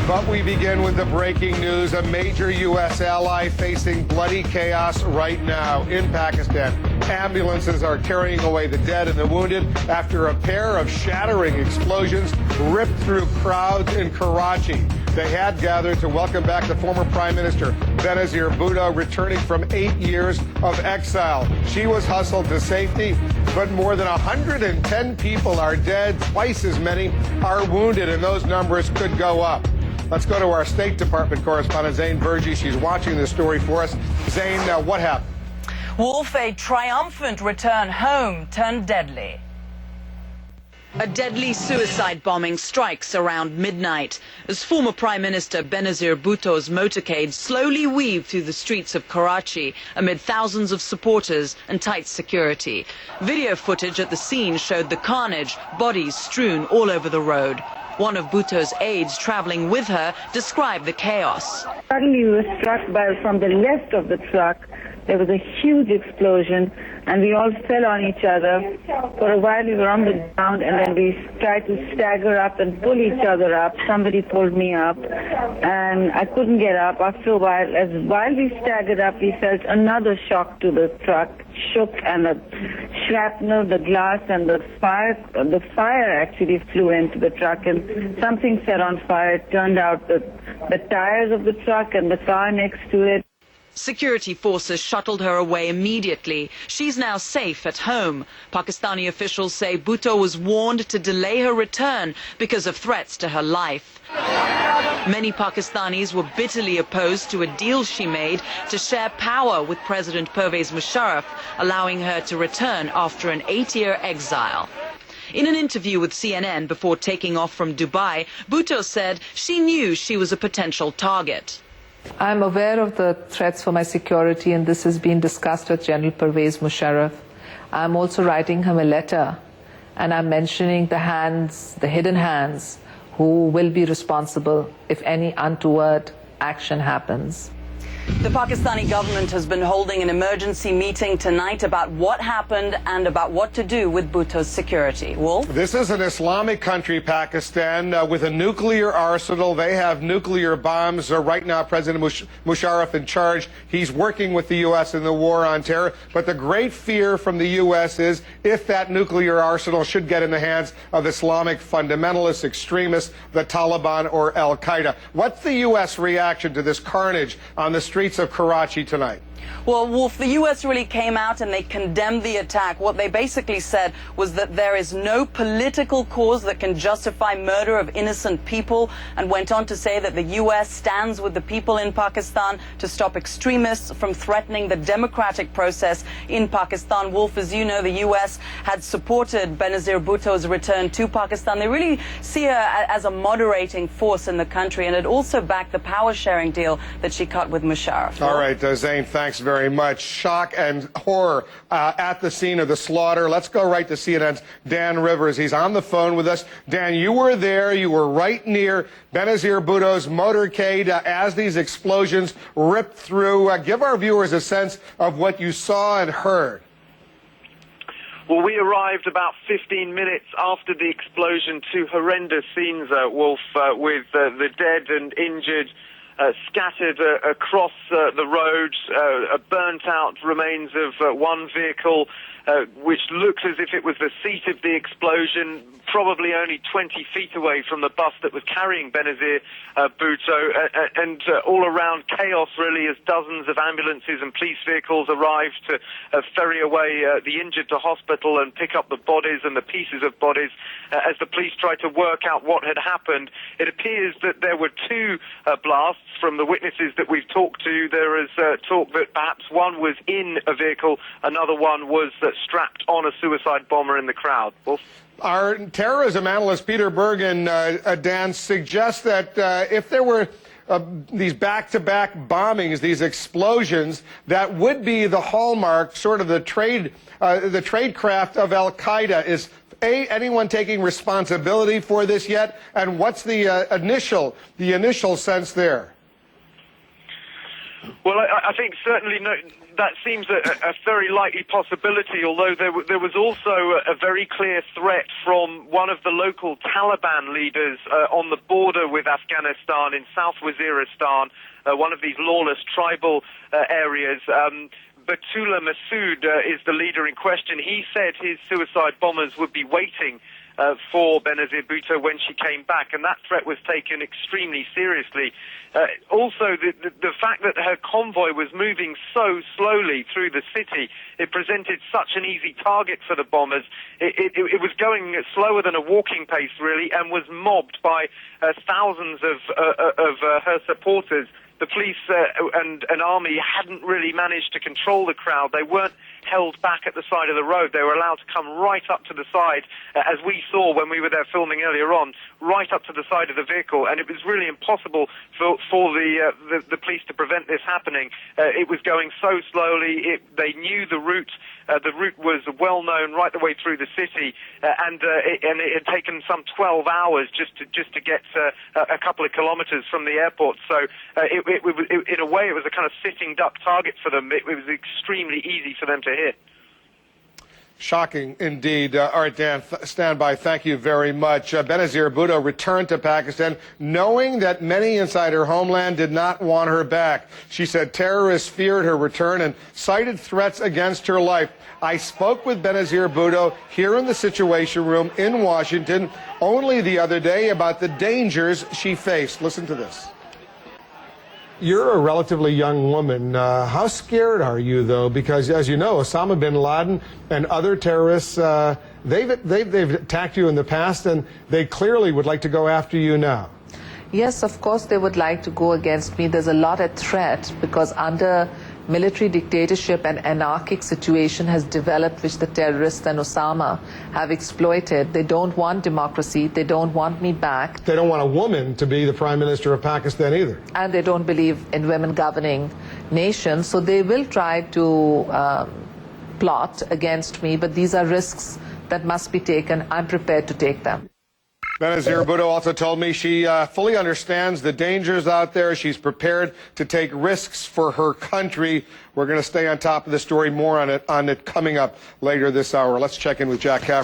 But we begin with the breaking news. A major U.S. ally facing bloody chaos right now in Pakistan. Ambulances are carrying away the dead and the wounded after a pair of shattering explosions ripped through crowds in Karachi. They had gathered to welcome back the former Prime Minister, Benazir Bhutto, returning from 8 years of exile. She was hustled to safety, but more than 110 people are dead, twice as many are wounded, and those numbers could go up. Let's go to our State Department correspondent, Zain Verji. She's watching this story for us. Zain, what happened? Wolf, a triumphant return home turned deadly. A deadly suicide bombing strikes around midnight as former Prime Minister Benazir Bhutto's motorcade slowly weaved through the streets of Karachi amid thousands of supporters and tight security. Video footage at the scene showed the carnage, bodies strewn all over the road. One of Bhutto's aides traveling with her described the chaos. Suddenly we were struck from the left of the truck. There was a huge explosion and we all fell on each other. For a while we were on the ground and then we tried to stagger up and pull each other up. Somebody pulled me up and I couldn't get up. After a while, while we staggered up, we felt another shock to the truck, shook, and the shrapnel, the glass, and the fire actually flew into the truck and something set on fire. It turned out the tires of the truck and the car next to it. Security forces shuttled her away immediately. She's now safe at home. Pakistani officials say Bhutto was warned to delay her return because of threats to her life. Many Pakistanis were bitterly opposed to a deal she made to share power with President Pervez Musharraf, allowing her to return after an 8-year exile. In an interview with CNN before taking off from Dubai, Bhutto said she knew she was a potential target. I'm aware of the threats for my security, and this has been discussed with General Pervez Musharraf. I'm also writing him a letter, and I'm mentioning the hidden hands, who will be responsible if any untoward action happens. The Pakistani government has been holding an emergency meeting tonight about what happened and about what to do with Bhutto's security. Wolf? This is an Islamic country, Pakistan, with a nuclear arsenal. They have nuclear bombs. Right now, President Musharraf in charge. He's working with the U.S. in the war on terror. But the great fear from the U.S. is if that nuclear arsenal should get in the hands of Islamic fundamentalists, extremists, the Taliban, or al-Qaeda. What's the U.S. reaction to this carnage on the streets of Karachi tonight? Well, Wolf, the U.S. really came out and they condemned the attack. What they basically said was that there is no political cause that can justify murder of innocent people, and went on to say that the U.S. stands with the people in Pakistan to stop extremists from threatening the democratic process in Pakistan. Wolf, as you know, the U.S. had supported Benazir Bhutto's return to Pakistan. They really see her as a moderating force in the country, and it also backed the power-sharing deal that she cut with Musharraf. All right, Zain, thanks very much. Shock and horror at the scene of the slaughter. Let's go right to CNN's Dan Rivers. He's on the phone with us. Dan, you were there. You were right near Benazir Bhutto's motorcade as these explosions ripped through. Give our viewers a sense of what you saw and heard. Well, we arrived about 15 minutes after the explosion to horrendous scenes, Wolf, with the dead and injured scattered across the roads, burnt-out remains of one vehicle, which looks as if it was the seat of the explosion, probably only 20 feet away from the bus that was carrying Benazir Bhutto, and all around chaos, really, as dozens of ambulances and police vehicles arrived to ferry away the injured to hospital and pick up the bodies and the pieces of bodies. As the police tried to work out what had happened, it appears that there were two blasts. From the witnesses that we've talked to, there is talk that perhaps one was in a vehicle, another one was strapped on a suicide bomber in the crowd. Wolf? Our terrorism analyst Peter Bergen, Dan, suggests that if there were these back-to-back bombings, these explosions, that would be the hallmark, sort of the tradecraft of al-Qaeda. Is anyone taking responsibility for this yet? And what's the initial sense there? Well, I think certainly that seems a very likely possibility, although there was also a very clear threat from one of the local Taliban leaders on the border with Afghanistan in South Waziristan, one of these lawless tribal areas. Batullah Masood is the leader in question. He said his suicide bombers would be waiting for Benazir Bhutto when she came back, and that threat was taken extremely seriously. Also, the fact that her convoy was moving so slowly through the city, it presented such an easy target for the bombers. It was going slower than a walking pace, really, and was mobbed by thousands of her supporters. The police and army hadn't really managed to control the crowd. They weren't held back at the side of the road. They were allowed to come right up to the side, as we saw when we were there filming earlier on, right up to the side of the vehicle. And it was really impossible for the police to prevent this happening. It was going so slowly. They knew the route. The route was well known right the way through the city, and it had taken some 12 hours just to get a couple of kilometers from the airport. So in a way, it was a kind of sitting duck target for them. It was extremely easy for them to hit. Shocking indeed. All right, Dan, stand by. Thank you very much. Benazir Bhutto returned to Pakistan knowing that many inside her homeland did not want her back. She said terrorists feared her return and cited threats against her life. I spoke with Benazir Bhutto here in the Situation Room in Washington only the other day about the dangers she faced. Listen to this. You're a relatively young woman. How scared are you, though? Because, as you know, Osama bin Laden and other terrorists, they've attacked you in the past, and they clearly would like to go after you now. Yes, of course they would like to go against me. There's a lot at threat because under military dictatorship an anarchic situation has developed which the terrorists and Osama have exploited. They don't want democracy. They don't want me back. They don't want a woman to be the Prime Minister of Pakistan either. And they don't believe in women governing nations. So they will try to plot against me, but these are risks that must be taken. I'm prepared to take them. Benazir Bhutto also told me she fully understands the dangers out there. She's prepared to take risks for her country. We're going to stay on top of the story, more on it coming up later this hour. Let's check in with Jack Caffrey.